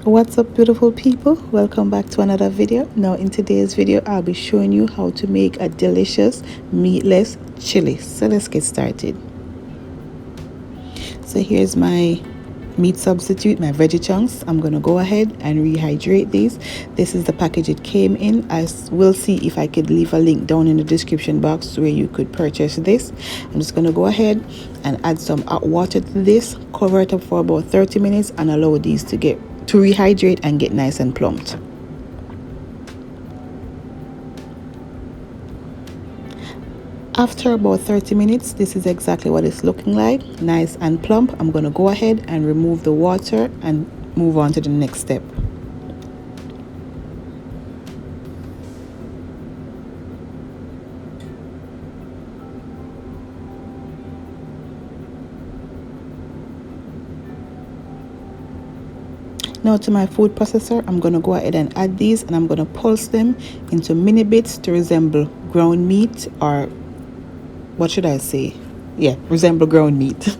What's up, beautiful people? Welcome back to another video. Now in today's video I'll be showing you how to make a delicious meatless chili. So let's get started. So here's my meat substitute, my veggie chunks. I'm gonna go ahead and rehydrate these. This is the package it came in. I will see if I could leave a link down in the description box where you could purchase this. I'm just gonna go ahead and add some hot water to this, cover it up for about 30 minutes and allow these to rehydrate and get nice and plumped. After about 30 minutes, this is exactly what it's looking like, nice and plump. I'm going to go ahead and remove the water and move on to the next step. Now to my food processor, I'm going to go ahead and add these, and I'm going to pulse them into mini bits to resemble ground meat, or what should I say? Yeah, resemble ground meat.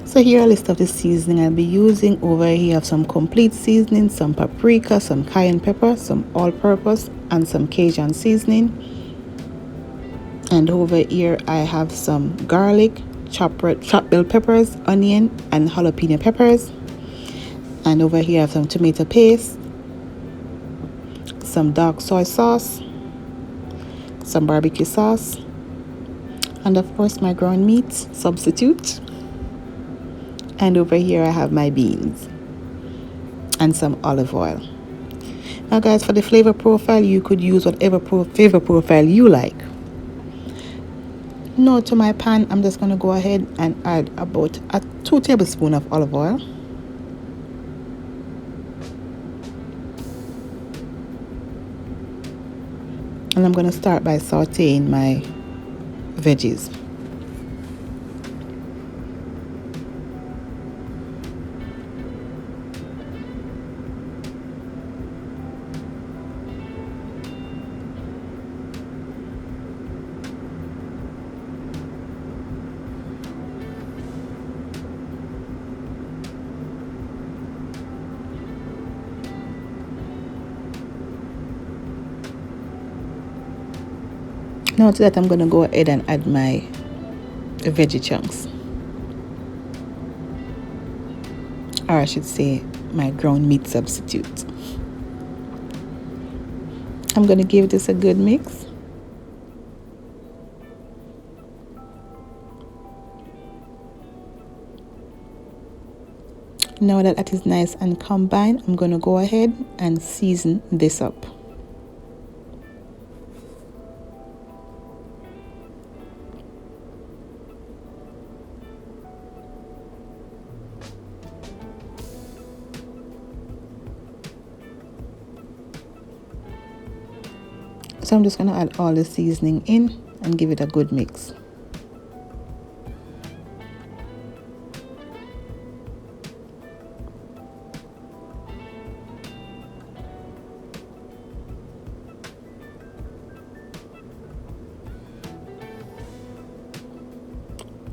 So here are a list of the seasoning I'll be using. Over here you have some complete seasoning, some paprika, some cayenne pepper, some all-purpose, and some Cajun seasoning. And over here I have some garlic, chopped bell peppers, onion, and jalapeno peppers. And over here I have some tomato paste, some dark soy sauce, some barbecue sauce, and of course my ground meat substitute. And over here I have my beans and some olive oil. Now guys, for the flavor profile, you could use whatever flavor profile you like. Now to my pan, I'm just going to go ahead and add about 2 tablespoons of olive oil. And I'm going to start by sauteing my veggies. Now to that, I'm going to go ahead and add my veggie chunks, or I should say my ground meat substitute. I'm going to give this a good mix. Now that that is nice and combined, I'm going to go ahead and season this up. So I'm just going to add all the seasoning in and give it a good mix.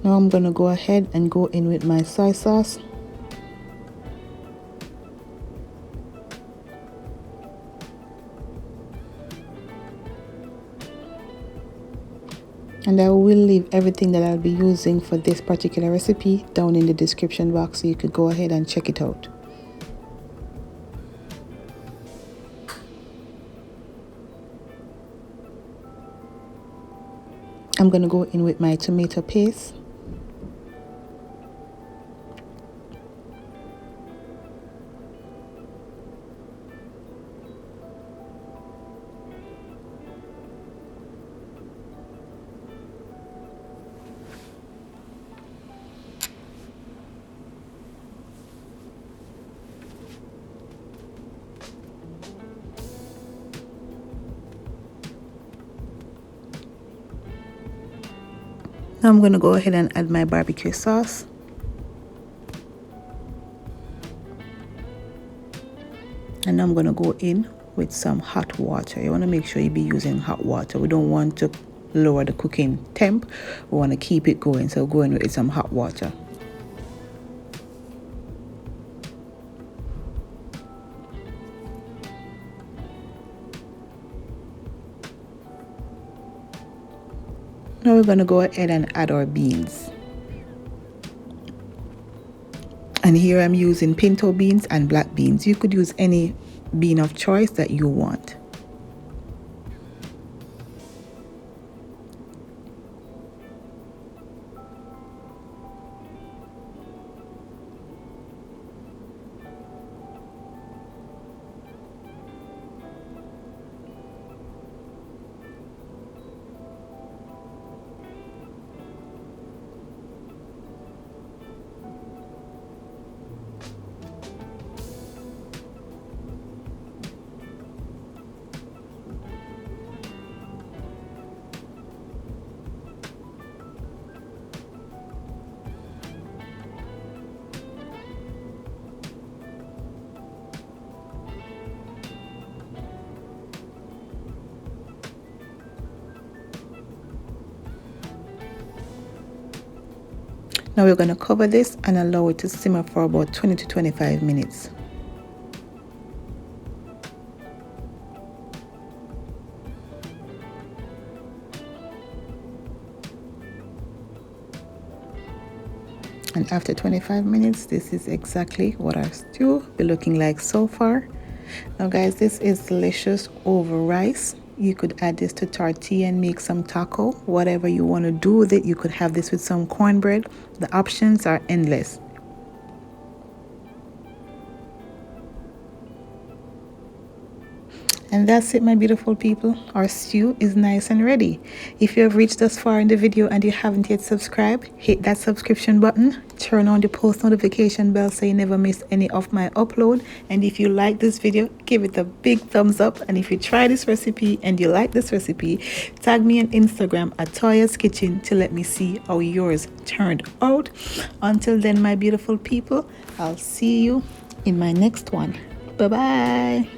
Now I'm going to go ahead and go in with my soy sauce. And I will leave everything that I'll be using for this particular recipe down in the description box, so you could go ahead and check it out. I'm going to go in with my tomato paste. Now I'm going to go ahead and add my barbecue sauce. And I'm going to go in with some hot water. You want to make sure you be using hot water. We don't want to lower the cooking temp. We want to keep it going. So go in with some hot water. Now we're going to go ahead and add our beans. And here I'm using pinto beans and black beans. You could use any bean of choice that you want. Now we're going to cover this and allow it to simmer for about 20 to 25 minutes. And after 25 minutes, this is exactly what our stew will be looking like so far. Now guys, this is delicious over rice. You could add this to tortilla and make some taco. Whatever you want to do with it, you could have this with some cornbread. The options are endless. And that's it, my beautiful people. Our stew is nice and ready. If you have reached this far in the video and you haven't yet subscribed, hit that subscription button, turn on the post notification bell so you never miss any of my upload. And if you like this video, give it a big thumbs up. And if you try this recipe and you like this recipe, tag me on Instagram at Toya's Kitchen to let me see how yours turned out. Until then, my beautiful people, I'll see you in my next one. Bye bye.